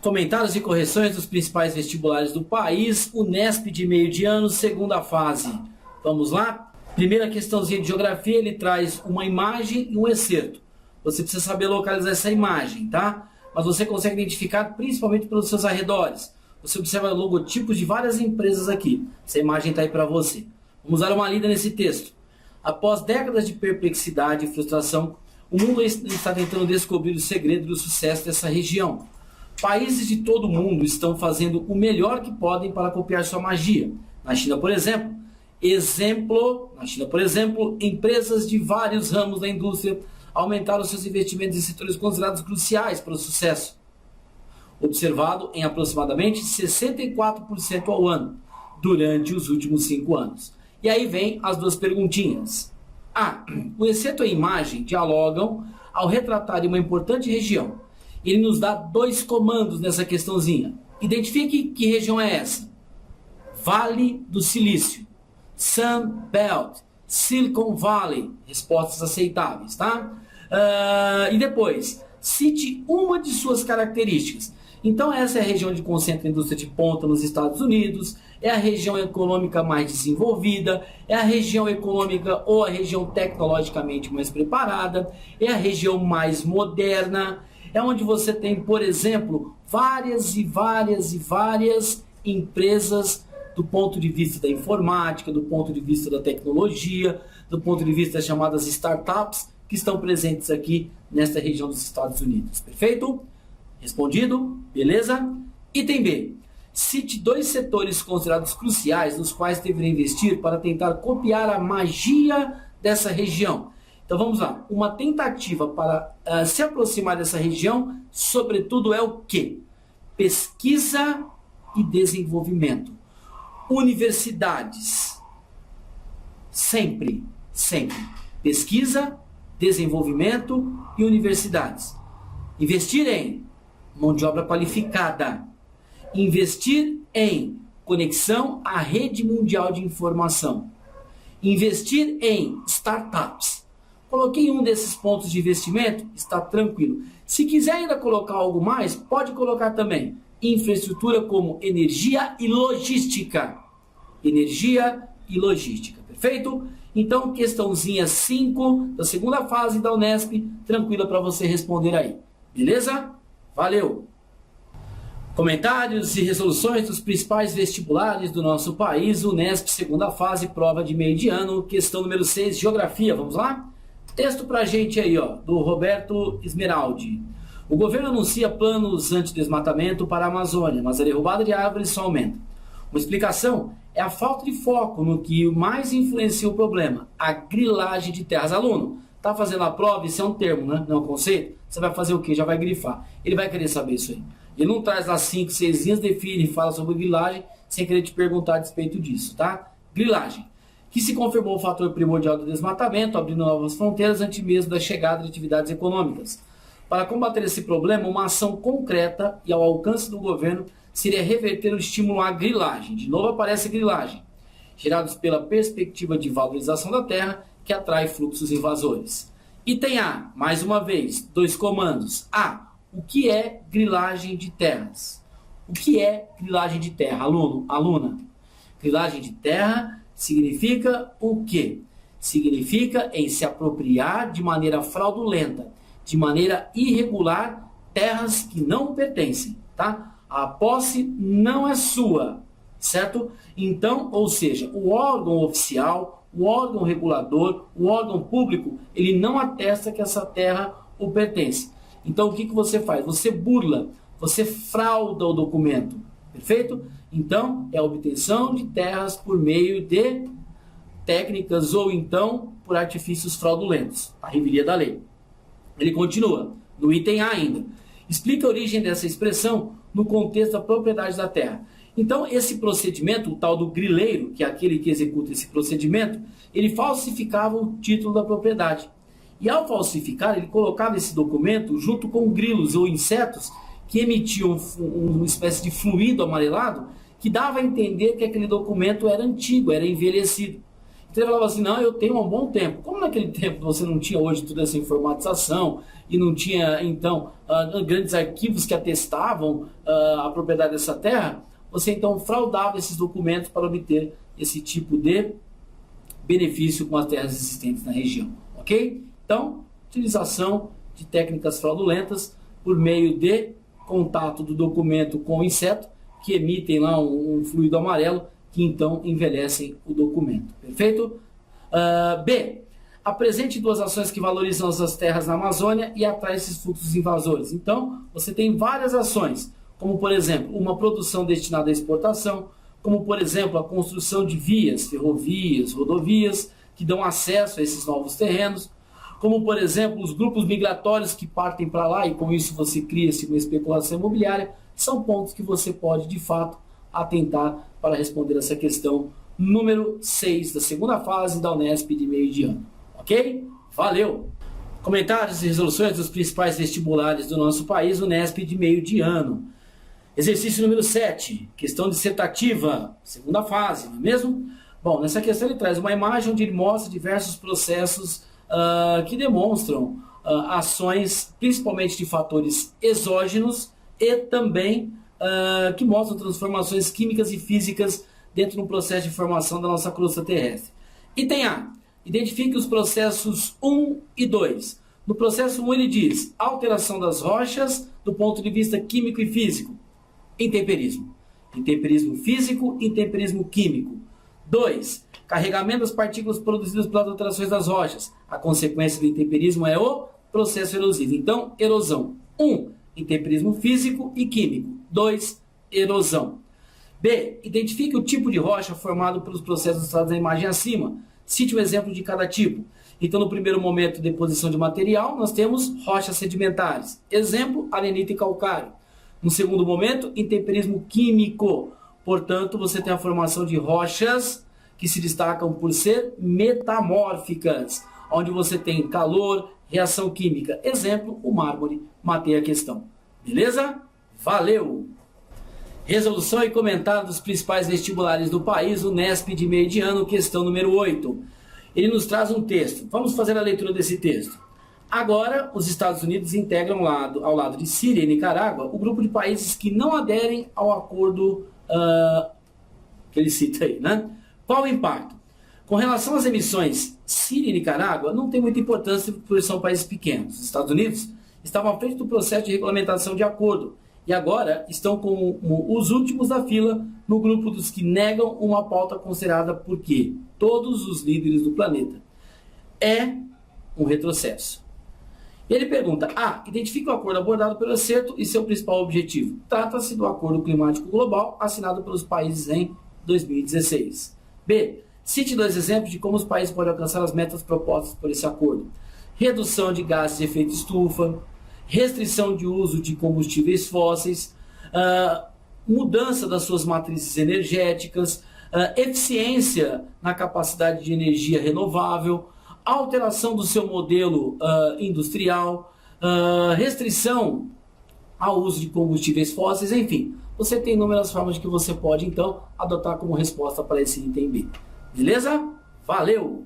Comentários e correções dos principais vestibulares do país, Unesp de meio de ano, segunda fase. Vamos lá? Primeira questãozinha de geografia, ele traz uma imagem e um excerto. Você precisa saber localizar essa imagem, tá? Mas você consegue identificar principalmente pelos seus arredores. Você observa logotipos de várias empresas aqui. Essa imagem está aí para você. Vamos dar uma lida nesse texto. Após décadas de perplexidade e frustração, o mundo está tentando descobrir o segredo do sucesso dessa região. Países de todo o mundo estão fazendo o melhor que podem para copiar sua magia. Na China, por exemplo, empresas de vários ramos da indústria aumentaram seus investimentos em setores considerados cruciais para o sucesso, observado em aproximadamente 64% ao ano durante os últimos 5 anos. E aí vem as duas perguntinhas. O excerto e a imagem dialogam ao retratar uma importante região. Ele nos dá 2 comandos nessa questãozinha. Identifique que região é essa. Vale do Silício. Sun Belt. Silicon Valley. Respostas aceitáveis, tá? E depois, cite uma de suas características. Então essa é a região onde concentra a indústria de ponta nos Estados Unidos, é a região econômica mais desenvolvida, é a região econômica ou a região tecnologicamente mais preparada, é a região mais moderna, é onde você tem, por exemplo, várias empresas do ponto de vista da informática, do ponto de vista da tecnologia, do ponto de vista das chamadas startups, que estão presentes aqui nesta região dos Estados Unidos. Perfeito? Respondido? Beleza? Item B. Cite 2 setores considerados cruciais nos quais deveria investir para tentar copiar a magia dessa região. Então vamos lá. Uma tentativa para se aproximar dessa região, sobretudo, é o quê? Pesquisa e desenvolvimento. Universidades. Sempre. Pesquisa, desenvolvimento e universidades. Investir em mão de obra qualificada. Investir em conexão à rede mundial de informação. Investir em startups. Coloquei um desses pontos de investimento, está tranquilo. Se quiser ainda colocar algo mais, pode colocar também infraestrutura como energia e logística. Perfeito? Então, questãozinha 5 da segunda fase da Unesp, tranquila para você responder aí. Beleza? Valeu! Comentários e resoluções dos principais vestibulares do nosso país, Unesp, segunda fase, prova de meio de ano, questão número 6, geografia. Vamos lá? Texto pra gente aí, do Roberto Esmeraldi. O governo anuncia planos antidesmatamento para a Amazônia, mas a derrubada de árvores só aumenta. Uma explicação é a falta de foco no que mais influencia o problema, a grilagem de terras. Aluno, tá fazendo a prova, isso é um termo, né? Não é um conceito? Você vai fazer o quê? Já vai grifar. Ele vai querer saber isso aí. Ele não traz lá 5, 6 linhas, define e fala sobre grilagem sem querer te perguntar a respeito disso, tá? Grilagem, que se confirmou o fator primordial do desmatamento, abrindo novas fronteiras antes mesmo da chegada de atividades econômicas. Para combater esse problema, uma ação concreta e ao alcance do governo seria reverter o estímulo à grilagem. De novo aparece a grilagem, gerados pela perspectiva de valorização da terra que atrai fluxos invasores. Item A, mais uma vez, 2 comandos. O que é grilagem de terras? O que é grilagem de terra, aluno, aluna? Grilagem de terra significa o quê? Significa em se apropriar de maneira fraudulenta, de maneira irregular, terras que não pertencem, tá? A posse não é sua, certo? Então, ou seja, o órgão oficial, o órgão regulador, o órgão público, ele não atesta que essa terra o pertence. Então, o que você faz? Você burla, você frauda o documento, perfeito? Então, é a obtenção de terras por meio de técnicas ou então por artifícios fraudulentos, a revelia da lei. Ele continua, no item A ainda. Explica a origem dessa expressão no contexto da propriedade da terra. Então, esse procedimento, o tal do grileiro, que é aquele que executa esse procedimento, ele falsificava o título da propriedade. E ao falsificar, ele colocava esse documento junto com grilos ou insetos que emitiam uma espécie de fluido amarelado que dava a entender que aquele documento era antigo, era envelhecido. Você falava assim, não, eu tenho um bom tempo. Como naquele tempo você não tinha hoje toda essa informatização e não tinha, então, grandes arquivos que atestavam a propriedade dessa terra, você então fraudava esses documentos para obter esse tipo de benefício com as terras existentes na região, ok? Então, utilização de técnicas fraudulentas por meio de contato do documento com o inseto, que emitem lá um fluido amarelo, que então envelhecem o documento. Perfeito? B. Apresente duas ações que valorizam as terras na Amazônia e atrai esses fluxos invasores. Então, você tem várias ações, como por exemplo, uma produção destinada à exportação, como por exemplo, a construção de vias, ferrovias, rodovias, que dão acesso a esses novos terrenos, como por exemplo, os grupos migratórios que partem para lá e com isso você cria-se uma especulação imobiliária, são pontos que você pode de fato atentar para responder essa questão número 6 da segunda fase da Unesp de meio de ano. Ok? Valeu! Comentários e resoluções dos principais vestibulares do nosso país, Unesp de meio de ano. Exercício número 7, questão dissertativa, segunda fase, não é mesmo? Bom, nessa questão ele traz uma imagem onde ele mostra diversos processos que demonstram ações, principalmente de fatores exógenos e também que mostram transformações químicas e físicas dentro do processo de formação da nossa crosta terrestre. Item A. Identifique os processos 1 e 2. No processo 1 ele diz alteração das rochas do ponto de vista químico e físico. Intemperismo. Intemperismo físico, intemperismo químico. 2. Carregamento das partículas produzidas pelas alterações das rochas. A consequência do intemperismo é o processo erosivo. Então, erosão. 1. Intemperismo físico e químico. 2. Erosão. B. Identifique o tipo de rocha formado pelos processos citados na imagem acima. Cite um exemplo de cada tipo. Então, no primeiro momento, deposição de material, nós temos rochas sedimentares. Exemplo, arenita e calcário. No segundo momento, intemperismo químico. Portanto, você tem a formação de rochas que se destacam por ser metamórficas, onde você tem calor, reação química. Exemplo, o mármore. Matei a questão. Beleza? Valeu! Resolução e comentário dos principais vestibulares do país, Unesp de meio de ano, questão número 8. Ele nos traz um texto. Vamos fazer a leitura desse texto. Agora, os Estados Unidos integram ao lado de Síria e Nicarágua o grupo de países que não aderem ao acordo que ele cita aí, né? Qual o impacto? Com relação às emissões, Síria e Nicarágua não tem muita importância porque são países pequenos. Os Estados Unidos estavam à frente do processo de regulamentação de acordo e agora estão como os últimos da fila no grupo dos que negam uma pauta considerada por quê? Todos os líderes do planeta. É um retrocesso. Ele pergunta, identifique o acordo abordado pelo acerto e seu principal objetivo. Trata-se do Acordo Climático Global assinado pelos países em 2016. B. Cite 2 exemplos de como os países podem alcançar as metas propostas por esse acordo. Redução de gases de efeito estufa, restrição de uso de combustíveis fósseis, mudança das suas matrizes energéticas, eficiência na capacidade de energia renovável, alteração do seu modelo industrial, restrição ao uso de combustíveis fósseis, enfim. Você tem inúmeras formas de que você pode, então, adotar como resposta para esse item B. Beleza? Valeu!